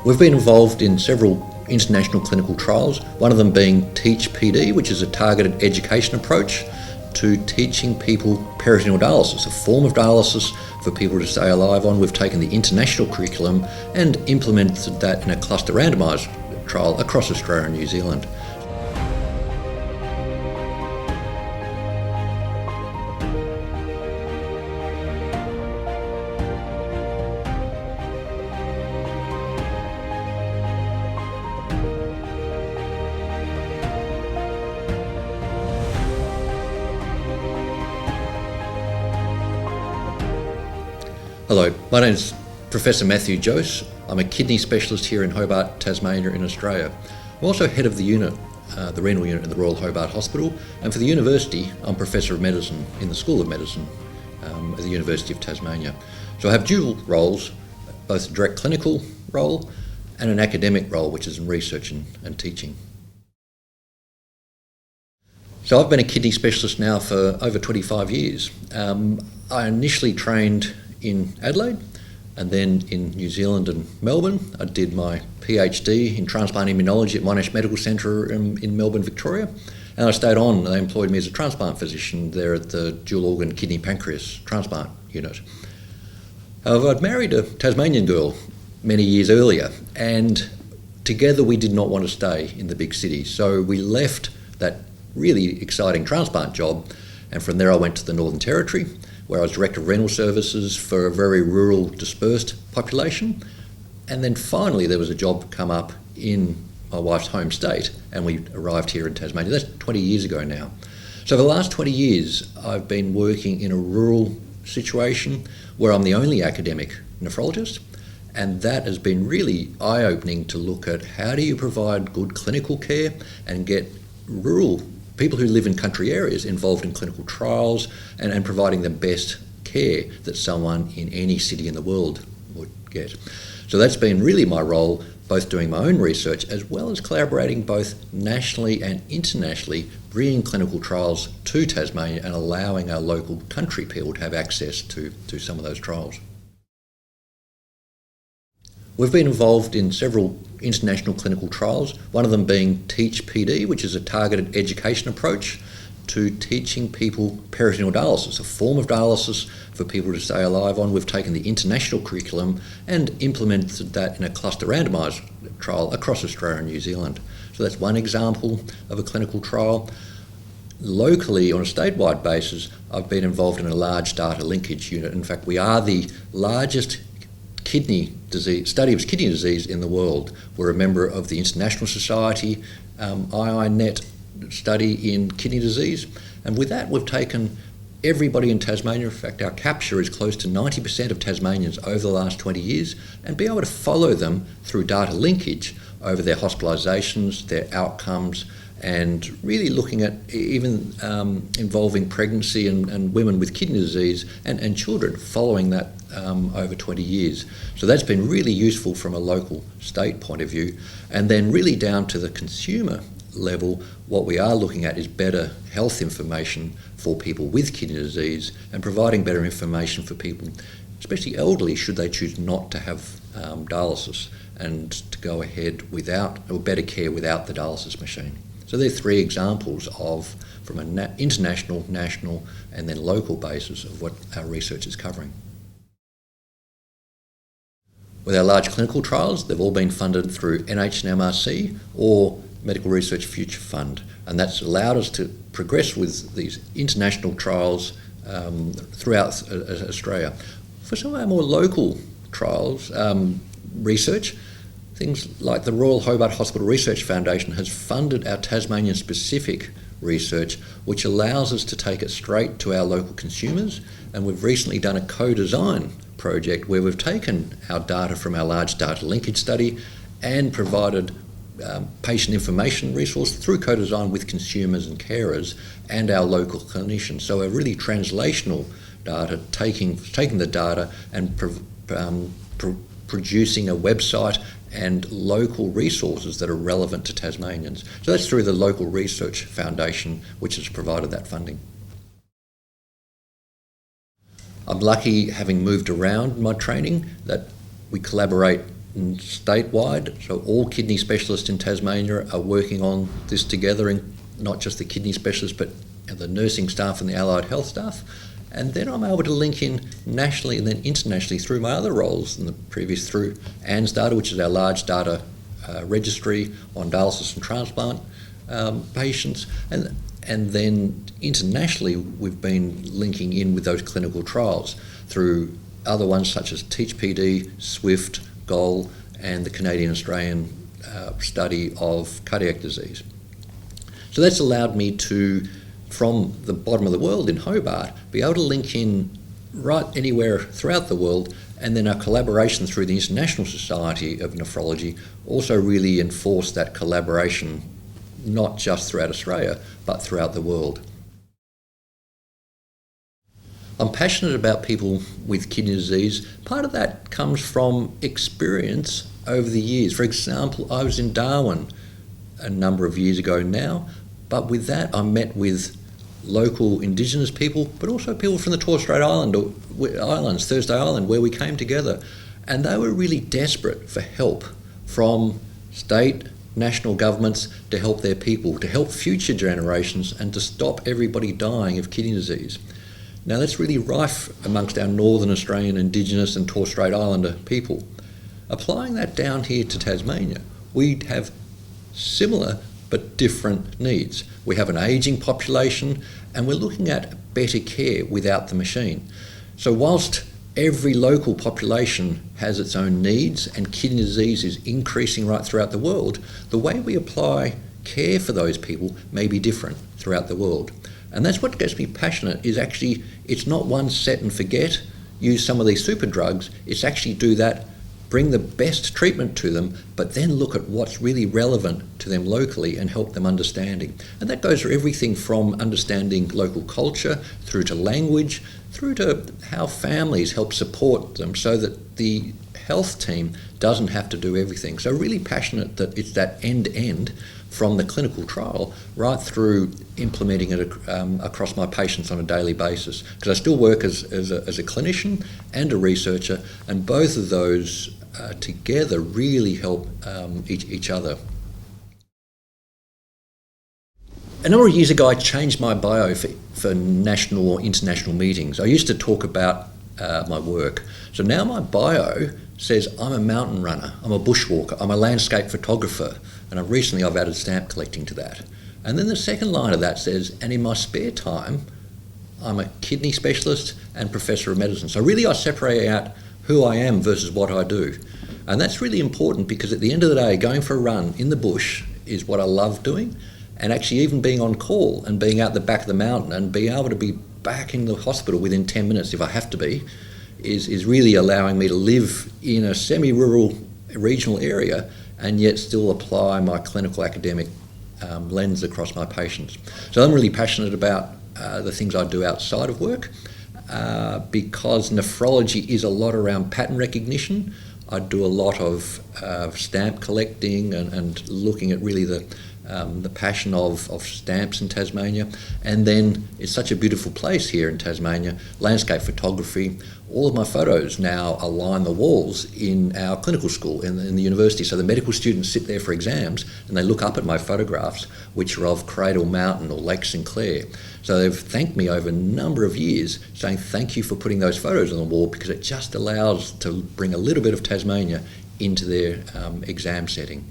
We've been involved in several international clinical trials, one of them being Teach PD, which is a targeted education approach to teaching people peritoneal dialysis, a form of dialysis for people to stay alive on. We've taken the international curriculum and implemented that in a cluster randomised trial across Australia and New Zealand. Hello, my name is Professor Matthew Jose. I'm a kidney specialist here in Hobart, Tasmania in Australia. I'm also head of the unit, the renal unit in the Royal Hobart Hospital, and for the university I'm Professor of Medicine in the School of Medicine at the University of Tasmania. So I have dual roles, both a direct clinical role and an academic role, which is in research and teaching. So I've been a kidney specialist now for over 25 years. I initially trained in Adelaide and then in New Zealand and Melbourne. I did my PhD in transplant immunology at Monash Medical Centre in Melbourne, Victoria, and I stayed on. They employed me as a transplant physician there at the dual organ kidney pancreas transplant unit. However, I'd married a Tasmanian girl many years earlier, and together we did not want to stay in the big city, so we left that really exciting transplant job, and from there I went to the Northern Territory, where I was Director of Renal Services for a very rural, dispersed population. And then finally there was a job come up in my wife's home state, and we arrived here in Tasmania. That's 20 years ago now. So for the last 20 years, I've been working in a rural situation where I'm the only academic nephrologist, and that has been really eye-opening to look at how do you provide good clinical care and get rural people who live in country areas involved in clinical trials and providing the best care that someone in any city in the world would get. So that's been really my role, both doing my own research as well as collaborating both nationally and internationally, bringing clinical trials to Tasmania and allowing our local country people to have access to some of those trials. We've been involved in several international clinical trials, one of them being Teach PD, which is a targeted education approach to teaching people peritoneal dialysis, a form of dialysis for people to stay alive on. We've taken the international curriculum and implemented that in a cluster randomised trial across Australia and New Zealand. So that's one example of a clinical trial. Locally, on a statewide basis, I've been involved in a large data linkage unit. In fact, we are the largest kidney disease, study of kidney disease in the world. We're a member of the International Society IINet study in kidney disease, and with that we've taken everybody in Tasmania. In fact, our capture is close to 90% of Tasmanians over the last 20 years, and be able to follow them through data linkage over their hospitalisations, their outcomes, and really looking at even involving pregnancy and women with kidney disease and children, following that over 20 years. So that's been really useful from a local state point of view. And then really down to the consumer level, what we are looking at is better health information for people with kidney disease and providing better information for people, especially elderly, should they choose not to have dialysis, and to go ahead without, or better care without the dialysis machine. So there are three examples of, from an international, national and then local basis, of what our research is covering. With our large clinical trials, they've all been funded through NH&MRC or Medical Research Future Fund, and that's allowed us to progress with these international trials throughout Australia. For some of our more local trials, research, things like the Royal Hobart Hospital Research Foundation has funded our Tasmanian-specific research, which allows us to take it straight to our local consumers, and we've recently done a co-design project where we've taken our data from our large data linkage study and provided patient information resource through co-design with consumers and carers and our local clinicians. So a really translational data, taking the data and producing a website and local resources that are relevant to Tasmanians. So that's through the Local Research Foundation, which has provided that funding. I'm lucky, having moved around my training, that we collaborate statewide, so all kidney specialists in Tasmania are working on this together, and not just the kidney specialists, but the nursing staff and the allied health staff. And then I'm able to link in nationally and then internationally through my other roles in the previous, through ANZ data, which is our large data registry on dialysis and transplant patients. And then internationally, we've been linking in with those clinical trials through other ones such as TEACH-PD, SWIFT, GOAL, and the Canadian-Australian study of cardiac disease. So that's allowed me to, from the bottom of the world in Hobart, be able to link in right anywhere throughout the world, and then our collaboration through the International Society of Nephrology also really enforced that collaboration, not just throughout Australia, but throughout the world. I'm passionate about people with kidney disease. Part of that comes from experience over the years. For example, I was in Darwin a number of years ago now, but with that I met with local Indigenous people, but also people from the Torres Strait Islands, Thursday Island, where we came together, and they were really desperate for help from state, national governments to help their people, to help future generations, and to stop everybody dying of kidney disease. Now that's really rife amongst our Northern Australian Indigenous and Torres Strait Islander people. Applying that down here to Tasmania, we have similar but different needs. We have an ageing population, and we're looking at better care without the machine. So whilst every local population has its own needs and kidney disease is increasing right throughout the world, the way we apply care for those people may be different throughout the world. And that's what gets me passionate, is actually, it's not one set and forget, use some of these super drugs, it's actually do that, bring the best treatment to them, but then look at what's really relevant to them locally and help them understanding. And that goes for everything from understanding local culture, through to language, through to how families help support them so that the health team doesn't have to do everything. So really passionate that it's that end-to-end from the clinical trial right through implementing it across my patients on a daily basis. Because I still work as a clinician and a researcher, and both of those together really help each other. A number of years ago, I changed my bio for national or international meetings. I used to talk about my work. So now my bio says I'm a mountain runner, I'm a bushwalker, I'm a landscape photographer, and I've added stamp collecting to that. And then the second line of that says, and in my spare time, I'm a kidney specialist and professor of medicine. So really I separate out who I am versus what I do. And that's really important, because at the end of the day, going for a run in the bush is what I love doing. And actually even being on call and being out the back of the mountain and being able to be back in the hospital within 10 minutes if I have to be, is really allowing me to live in a semi-rural regional area and yet still apply my clinical academic lens across my patients. So I'm really passionate about the things I do outside of work, because nephrology is a lot around pattern recognition. I do a lot of stamp collecting and looking at really the passion of stamps in Tasmania. And then it's such a beautiful place here in Tasmania, landscape photography. All of my photos now align the walls in our clinical school in the university. So the medical students sit there for exams and they look up at my photographs, which are of Cradle Mountain or Lake Sinclair. So they've thanked me over a number of years, saying thank you for putting those photos on the wall, because it just allows to bring a little bit of Tasmania into their exam setting.